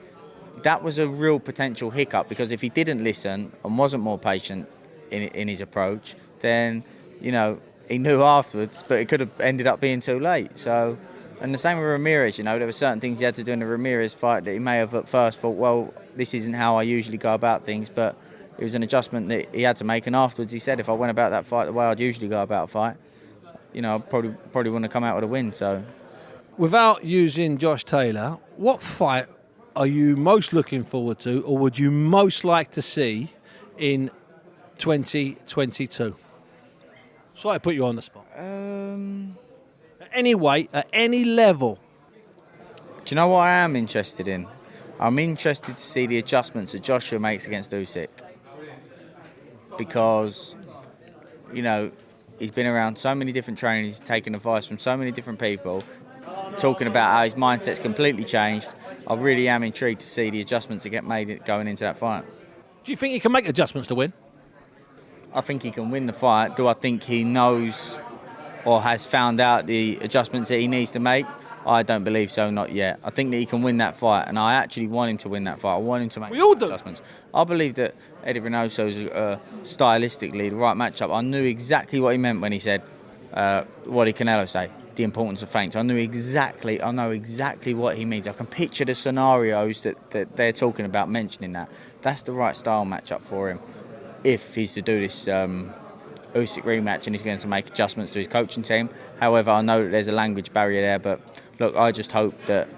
that was a real potential hiccup, because if he didn't listen and wasn't more patient in his approach, then, he knew afterwards, but it could have ended up being too late. So, and the same with Ramirez, there were certain things he had to do in the Ramirez fight that he may have at first thought, well, this isn't how I usually go about things, but it was an adjustment that he had to make. And afterwards he said, if I went about that fight the way I'd usually go about a fight, I probably wouldn't have come out with a win. So, without using Josh Taylor, what fight are you most looking forward to, or would you most like to see in 2022? Sorry, I put you on the spot. At any weight, at any level. Do you know what I am interested in? I'm interested to see the adjustments that Joshua makes against Usyk, because, he's been around so many different trainers, he's taken advice from so many different people, talking about how his mindset's completely changed. I really am intrigued to see the adjustments that get made going into that fight. Do you think he can make adjustments to win? I think he can win the fight. Do I think he knows or has found out the adjustments that he needs to make? I don't believe so, not yet. I think that he can win that fight, and I actually want him to win that fight. I want him to make adjustments. I believe that Eddie Reynoso's stylistically the right matchup. I knew exactly what he meant when he said, what did Canelo say? The importance of feints. I know exactly what he means. I can picture the scenarios that they're talking about mentioning that. That's the right style matchup for him. If he's to do this Usyk rematch and he's going to make adjustments to his coaching team. However, I know that there's a language barrier there, but look, I just hope that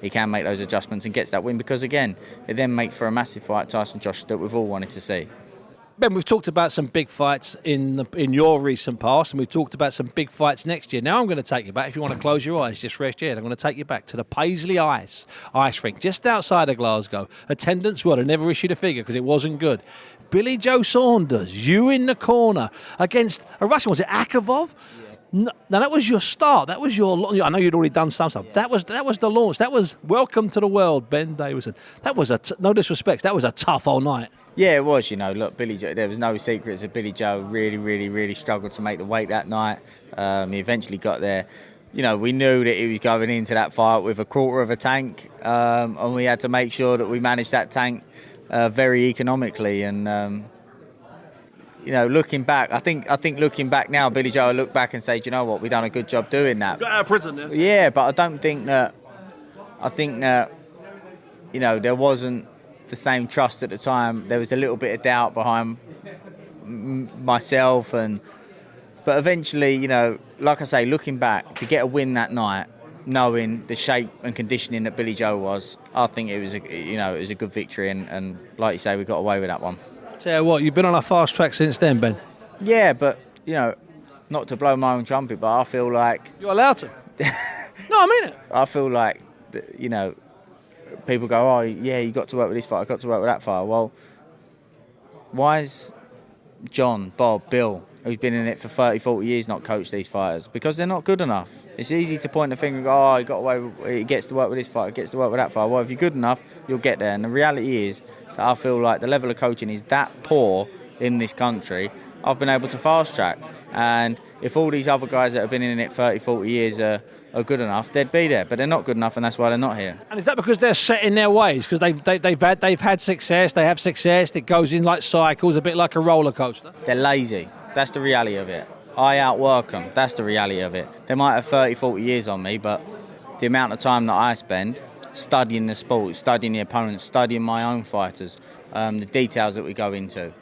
he can make those adjustments and gets that win, because again, it then makes for a massive fight, Tyson-Joshua, that we've all wanted to see. Ben, we've talked about some big fights in your recent past, and we've talked about some big fights next year. Now I'm going to take you back. If you want to close your eyes, just rest your head. I'm going to take you back to the Paisley Ice rink, just outside of Glasgow. Attendance, I never issued a figure because it wasn't good. Billy Joe Saunders, you in the corner against a Russian. Was it Akavov? No, that was your start. That was your. I know you'd already done some stuff. That was the launch. That was welcome to the world, Ben Davison. That was no disrespect. That was a tough old night. Yeah, it was. Look, Billy Joe. There was no secrets that Billy Joe really struggled to make the weight that night. He eventually got there. We knew that he was going into that fight with a quarter of a tank, and we had to make sure that we managed that tank very economically. And looking back, I think looking back now, Billy Joe will look back and say, do you know what, we've done a good job doing that. Got out of prison then. Yeah, but I don't think that. I think that there wasn't the same trust at the time. There was a little bit of doubt behind myself, but eventually, like I say, looking back, to get a win that night, knowing the shape and conditioning that Billy Joe was, I think it was a good victory, and like you say, we got away with that one. Tell you what, you've been on a fast track since then, Ben. Yeah, but not to blow my own trumpet, but I feel like you're allowed to. No, I mean it. I feel like people go, oh yeah, you got to work with this fight, I got to work with that fight. Well, why is John, Bob, Bill, who's been in it for 30, 40 years, not coached these fighters? Because they're not good enough. It's easy to point the finger and go, oh, he got away, he gets to work with this fight, he gets to work with that fight. Well, if you're good enough, you'll get there. And the reality is that I feel like the level of coaching is that poor in this country. I've been able to fast track. And if all these other guys that have been in it 30, 40 years are good enough, they'd be there, but they're not good enough, and that's why they're not here. And is that because they're set in their ways? Because they've had success, they have success, it goes in like cycles, a bit like a roller coaster. They're lazy. That's the reality of it. I outwork them. That's the reality of it. They might have 30, 40 years on me, but the amount of time that I spend studying the sport, studying the opponents, studying my own fighters, the details that we go into,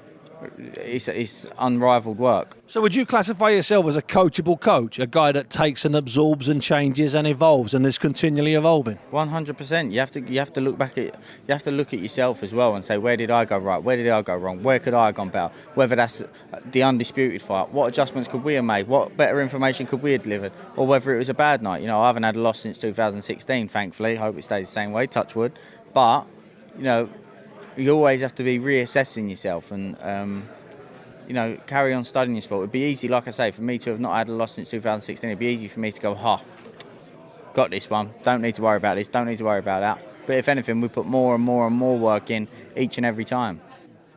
it's unrivaled work. So would you classify yourself as a coachable coach, a guy that takes and absorbs and changes and evolves and is continually evolving? 100%. You have to look back at you have to look at yourself as well and say, where did I go right? Where did I go wrong? Where could I have gone better? Whether that's the undisputed fight, what adjustments could we have made? What better information could we have delivered? Or whether it was a bad night. I haven't had a loss since 2016, thankfully. Hope it stays the same way, touch wood. But you always have to be reassessing yourself and, carry on studying your sport. It'd be easy, like I say, for me to have not had a loss since 2016. It'd be easy for me to go, got this one. Don't need to worry about this. Don't need to worry about that. But if anything, we put more and more and more work in each and every time.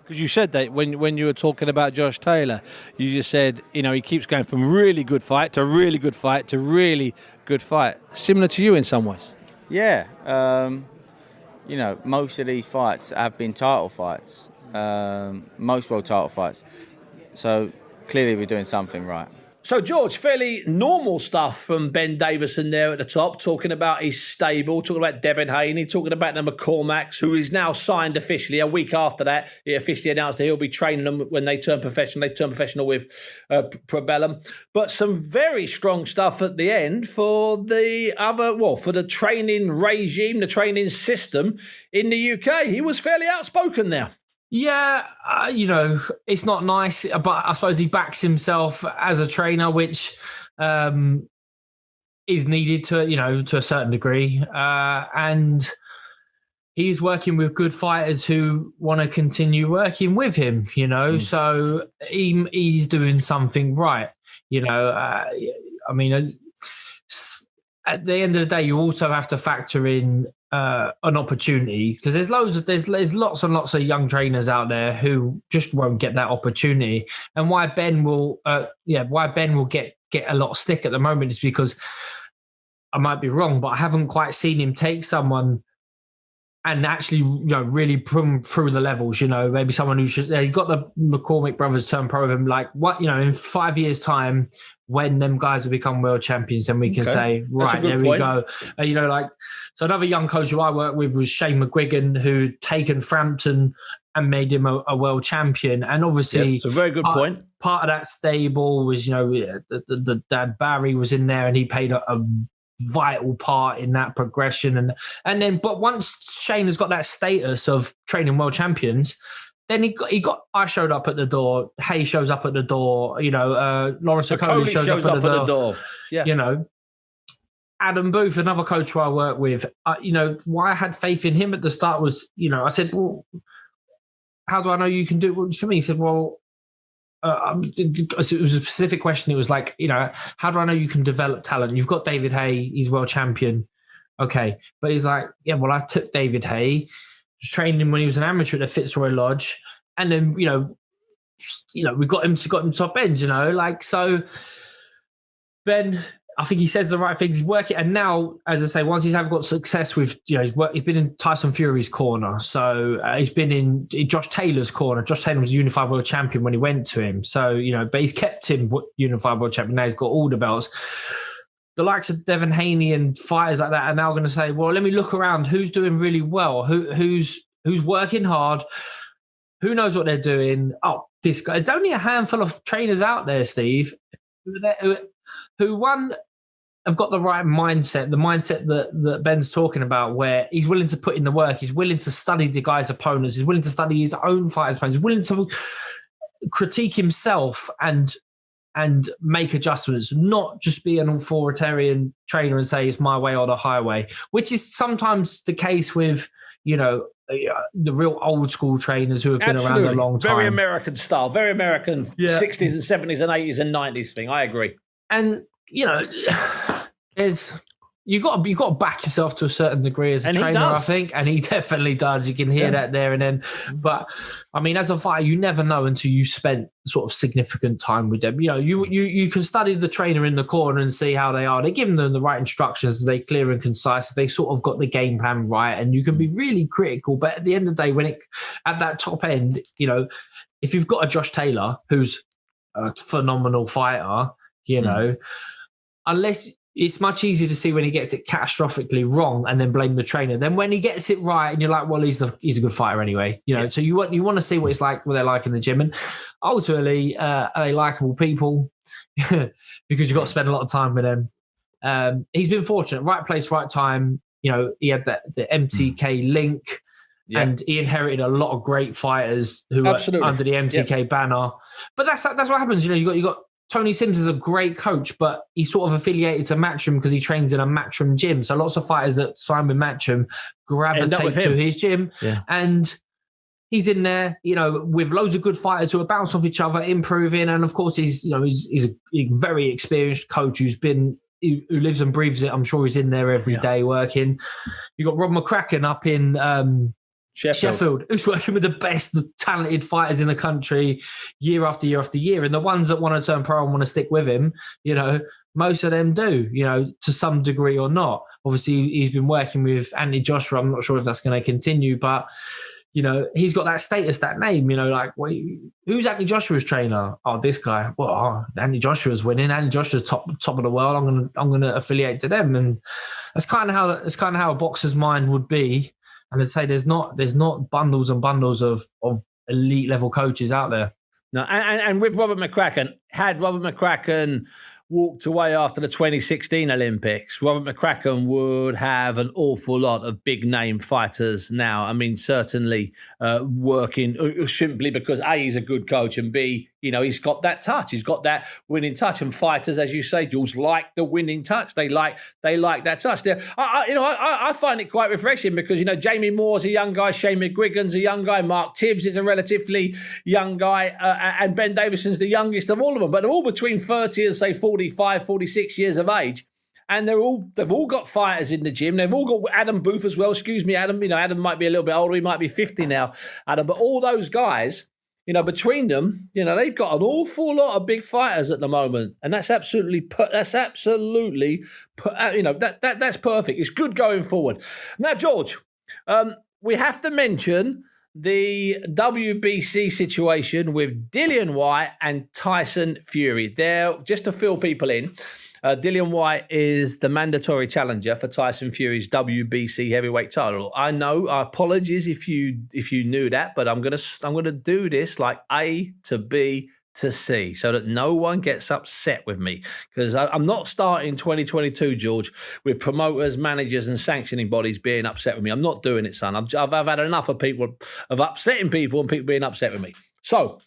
Because you said that when you were talking about Josh Taylor, you just said, he keeps going from really good fight to really good fight to really good fight. Similar to you in some ways. Yeah. Most of these fights have been title fights, most world title fights. So clearly we're doing something right. So, George, fairly normal stuff from Ben Davison there at the top, talking about his stable, talking about Devin Haney, talking about the McCormacks, who is now signed officially. A week after that, he officially announced that he'll be training them when they turn professional. They turn professional with Probellum. But some very strong stuff at the end for for the training regime, the training system in the UK. He was fairly outspoken there. Yeah, it's not nice, but I suppose he backs himself as a trainer, which is needed to a certain degree. And he's working with good fighters who want to continue working with him, so he's doing something right. At the end of the day, you also have to factor in an opportunity, because there's lots and lots of young trainers out there who just won't get that opportunity. And why Ben will get a lot of stick at the moment is because, I might be wrong, but I haven't quite seen him take someone and actually, really put him through the levels. Maybe someone who should. He got the McCormick brothers turn pro of him. Like, what, in 5 years' time, when them guys have become world champions, then we can say, right, there we go. So another young coach who I worked with was Shane McGuigan, who'd taken Frampton and made him a world champion. And obviously, it's a very good point. Part of that stable was, the dad Barry was in there, and he played a vital part in that progression. But once Shane has got that status of training world champions, then I showed up at the door. Haye shows up at the door. Lawrence Okoli shows up at the door. Yeah. Adam Booth, another coach who I work with. Why I had faith in him at the start was, I said, well, how do I know you can do it? Well, for me, he said, well, it was a specific question. It was like, how do I know you can develop talent? You've got David Haye, he's world champion. Okay. But he's like, yeah, well, I took David Haye, trained him when he was an amateur at the Fitzroy Lodge. And then, we got him top end, so Ben, I think he says the right things. He's working. And now, as I say, once he's got success with, he's been in Tyson Fury's corner. So he's been in Josh Taylor's corner. Josh Taylor was a unified world champion when he went to him. So, but he's kept him unified world champion. Now he's got all the belts. The likes of Devin Haney and fighters like that are now going to say, well, let me look around. Who's doing really well? Who's working hard? Who knows what they're doing? Oh, this guy. There's only a handful of trainers out there, Steve, who have got the right mindset, the mindset that Ben's talking about, where he's willing to put in the work, he's willing to study the guy's opponents, he's willing to study his own fighters' opponents, he's willing to critique himself and make adjustments, not just be an authoritarian trainer and say it's my way or the highway, which is sometimes the case with, the real old school trainers who have been around a long time. Very American style, very American 60s and 70s and 80s and 90s thing. I agree. And, you've got to back yourself to a certain degree as a trainer, I think, and he definitely does. You can hear that there and then. But I mean, as a fighter, you never know until you spent sort of significant time with them. You can study the trainer in the corner and see how they are. They give them the right instructions. They're clear and concise. They sort of got the game plan right, and you can be really critical. But at the end of the day, when at that top end, if you've got a Josh Taylor who's a phenomenal fighter, unless it's much easier to see when he gets it catastrophically wrong and then blame the trainer. Then when he gets it right and you're like, well, he's a good fighter anyway. So you want to see what it's like, what they're like in the gym. And ultimately, are they likable people? Because you've got to spend a lot of time with them. He's been fortunate. Right place, right time. He had the MTK link. Yeah. And he inherited a lot of great fighters who were under the MTK banner. But that's what happens. You got Tony Sims is a great coach, but he's sort of affiliated to Matchroom because he trains in a Matchroom gym. So lots of fighters that sign with Matchroom gravitate to his gym. Yeah. And he's in there, with loads of good fighters who are bouncing off each other, improving. And of course, he's a very experienced coach who lives and breathes it. I'm sure he's in there every day working. You got Rob McCracken up in Sheffield, who's working with the best talented fighters in the country year after year after year. And the ones that want to turn pro and want to stick with him, most of them do, to some degree or not. Obviously, he's been working with Anthony Joshua. I'm not sure if that's going to continue, but, he's got that status, that name, wait, who's Anthony Joshua's trainer? Oh, this guy. Well, Anthony Joshua's winning. Anthony Joshua's top of the world. I'm going to affiliate to them. And that's kind of how a boxer's mind would be. And I'd say there's not bundles and bundles of elite level coaches out there. No, and with Robert McCracken, had Robert McCracken walked away after the 2016 Olympics, Robert McCracken would have an awful lot of big name fighters now. I mean, certainly working simply because A, he's a good coach, and B, he's got that touch. He's got that winning touch. And fighters, as you say, Jules, like the winning touch. They like that touch. I find it quite refreshing because, Jamie Moore's a young guy, Shane McGuigan's a young guy, Mark Tibbs is a relatively young guy, and Ben Davison's the youngest of all of them. But they're all between 30 and, say, 45, 46 years of age. and they've all got fighters in the gym. They've all got Adam Booth as well. Excuse me, Adam. Adam might be a little bit older. He might be 50 now, Adam. But all those guys, between them, they've got an awful lot of big fighters at the moment, and that's absolutely that's perfect. It's good going forward. Now, George, we have to mention the WBC situation with Dillian Whyte and Tyson Fury. There, just to fill people in, Dillian Whyte is the mandatory challenger for Tyson Fury's WBC heavyweight title. I know. Apologies if you knew that, but I'm gonna do this like A to B to C, so that no one gets upset with me, because I'm not starting 2022, George, with promoters, managers, and sanctioning bodies being upset with me. I'm not doing it, son. I've had enough of upsetting people and people being upset with me. So,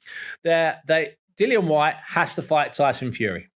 Dillian Whyte has to fight Tyson Fury.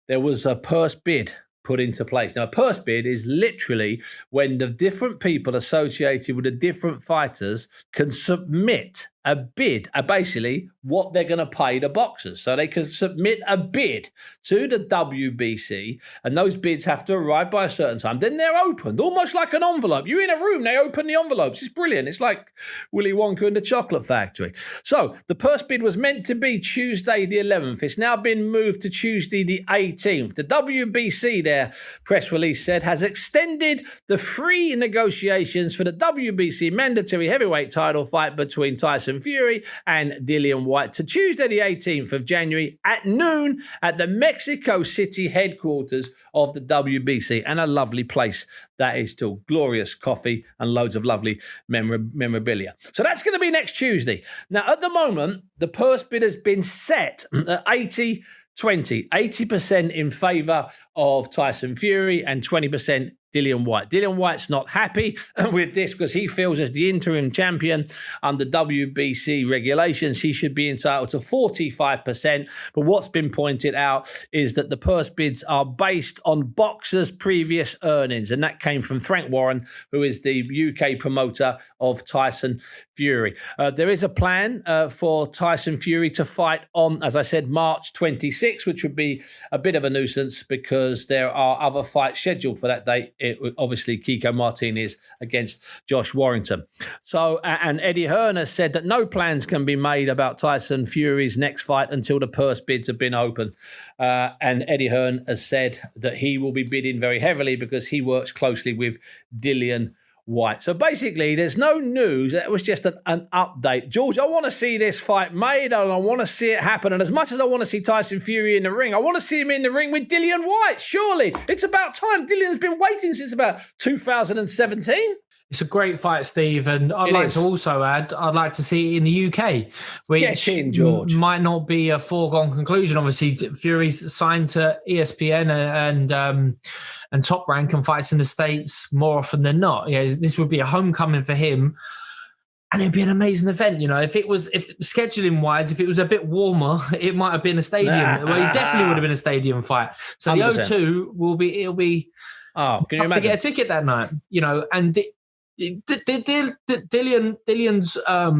There was a purse bid put into place. Now, a purse bid is literally when the different people associated with the different fighters can submit a bid, basically what they're going to pay the boxers. So they can submit a bid to the WBC, and those bids have to arrive by a certain time. Then they're opened, almost like an envelope. You're in a room, they open the envelopes. It's brilliant. It's like Willy Wonka and the Chocolate Factory. So the purse bid was meant to be Tuesday the 11th. It's now been moved to Tuesday the 18th. The WBC, their press release said, has extended the free negotiations for the WBC mandatory heavyweight title fight between Tyson Fury and Dillian Whyte to Tuesday the 18th of January at noon at the Mexico City headquarters of the WBC, and a lovely place that is too. Glorious coffee and loads of lovely memorabilia. So that's going to be next Tuesday. Now, at the moment, the purse bid has been set at 80% in favour of Tyson Fury and 20% Dillian Whyte. Dillian Whyte's not happy with this because he feels as the interim champion under WBC regulations, he should be entitled to 45%. But what's been pointed out is that the purse bids are based on boxers' previous earnings. And that came from Frank Warren, who is the UK promoter of Tyson Fury. There is a plan for Tyson Fury to fight on, as I said, March 26, which would be a bit of a nuisance because there are other fights scheduled for that date. Obviously, Kiko Martinez against Josh Warrington. So, and Eddie Hearn has said that no plans can be made about Tyson Fury's next fight until the purse bids have been open. And Eddie Hearn has said that he will be bidding very heavily because he works closely with Dillian Whyte. So basically, there's no news. It was just an update. George, I want to see this fight made, and I want to see it happen. And as much as I want to see Tyson Fury in the ring, I want to see him in the ring with Dillian Whyte. Surely, it's about time. Dillian's been waiting since about 2017. It's a great fight, Steve, and I'd like to also add, I'd like to see it in the UK, which Get in, George. Might not be a foregone conclusion. Obviously, Fury's signed to ESPN and Top Rank and fights in the States more often than not. This would be a homecoming for him, and it'd be an amazing event. If scheduling wise, if it was a bit warmer, it might have been a stadium. Well, it definitely would have been a stadium fight. So 100%. The O2 it'll be. Oh, can you imagine? To get a ticket that night? And. Dillian's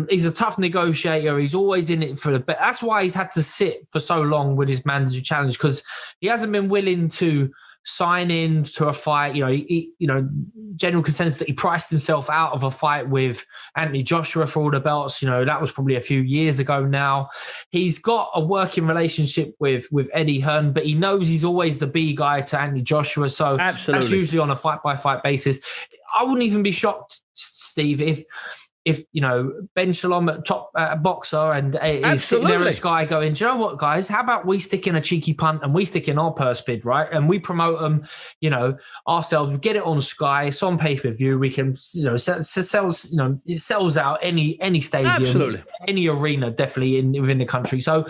he's a tough negotiator. He's always in it for the best. That's why he's had to sit for so long with his mandatory challenge, because he hasn't been willing to sign in to a fight. General consensus that he priced himself out of a fight with Anthony Joshua for all the belts. That was probably a few years ago now. He's got a working relationship with Eddie Hearn, but he knows he's always the B guy to Anthony Joshua. So absolutely, that's usually on a fight-by-fight basis. I wouldn't even be shocked, Steve, if Ben Shalom at top boxer and he's sitting there at Sky going, do you know what, guys, how about we stick in a cheeky punt and we stick in our purse bid, right? And we promote them, ourselves, we get it on Sky, it's on pay-per-view, we can, it sells out any stadium, absolutely, any arena, definitely within the country. So,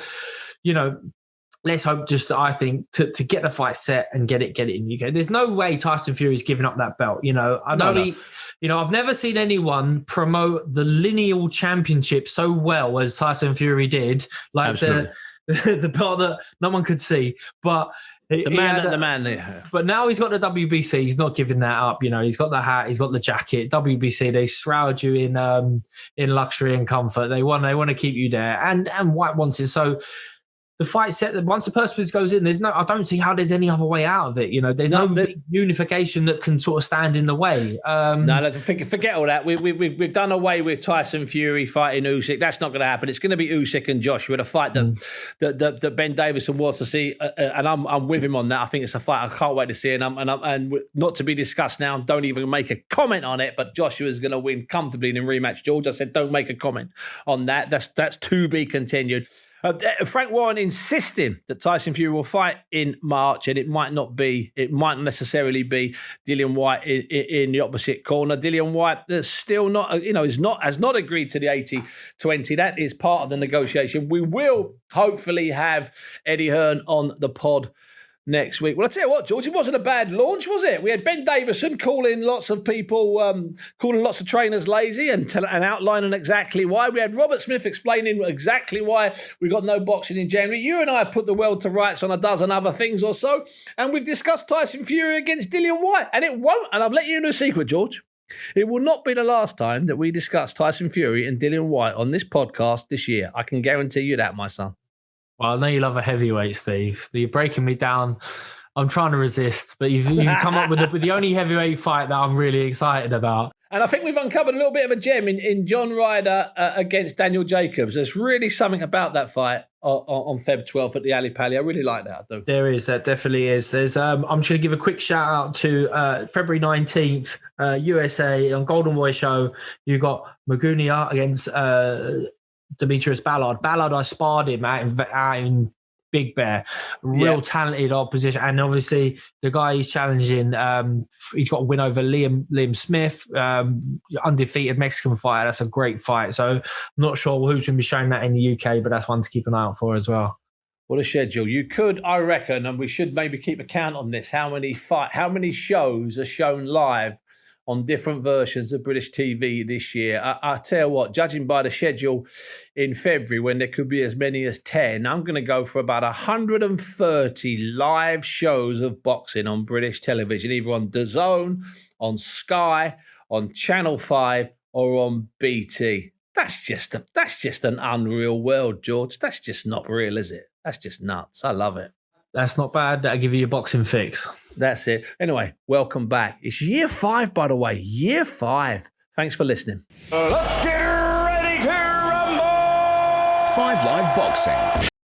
let's hope I think, to get the fight set and get it in the UK. There's no way Tyson Fury's giving up that belt. I've never seen anyone promote the lineal championship so well as Tyson Fury did. Like the belt that no one could see. But the man. But now he's got the WBC. He's not giving that up. He's got the hat. He's got the jacket. WBC. They shroud you in luxury and comfort. They want to keep you there. And Whyte wants it. So the fight set. Once the purse piece goes in, I don't see how there's any other way out of it. There's no big unification that can sort of stand in the way. No, forget all that. We've done away with Tyson Fury fighting Usyk. That's not going to happen. It's going to be Usyk and Joshua, the fight that Ben Davison wants to see, and I'm with him on that. I think it's a fight I can't wait to see, and not to be discussed now. Don't even make a comment on it. But Joshua's going to win comfortably in a rematch. George, I said don't make a comment on that. That's to be continued. Frank Warren insisting that Tyson Fury will fight in March, and it might not necessarily be Dillian Whyte in the opposite corner. Dillian Whyte is still not, has not agreed to the 80-20. That is part of the negotiation. We will hopefully have Eddie Hearn on the pod next week. Well, I'll tell you what, George, it wasn't a bad launch, was it? We had Ben Davison calling lots of people, calling lots of trainers lazy and outlining exactly why. We had Robert Smith explaining exactly why we got no boxing in January. You and I put the world to rights on a dozen other things or so, and we've discussed Tyson Fury against Dillian Whyte, and it won't, and I've let you in a secret, George. It will not be the last time that we discuss Tyson Fury and Dillian Whyte on this podcast this year. I can guarantee you that, my son. Well, I know you love a heavyweight, Steve. You're breaking me down. I'm trying to resist, but you've come up with the only heavyweight fight that I'm really excited about. And I think we've uncovered a little bit of a gem in John Ryder against Daniel Jacobs. There's really something about that fight on Feb 12th at the Ali Pali. I really like that, I do. There is, that definitely is. There's I'm just going to give a quick shout out to February 19th, USA on Golden Boy Show. You got Magunia against Demetrius Ballard. Ballard, I sparred him out in Big Bear. Real talented opposition. And obviously, the guy he's challenging, he's got a win over Liam Smith, undefeated Mexican fighter. That's a great fight. So I'm not sure who's going to be showing that in the UK, but that's one to keep an eye out for as well. What a schedule. You could, I reckon, and we should maybe keep a count on this, how many shows are shown live on different versions of British TV this year. I tell you what, judging by the schedule in February, when there could be as many as 10, I'm going to go for about 130 live shows of boxing on British television, either on DAZN, on Sky, on Channel 5, or on BT. That's just an unreal world, George. That's just not real, is it? That's just nuts. I love it. That's not bad. That'll give you your boxing fix. That's it. Anyway, welcome back. It's year 5, by the way. Year 5. Thanks for listening. Let's get ready to rumble! 5 Live Boxing.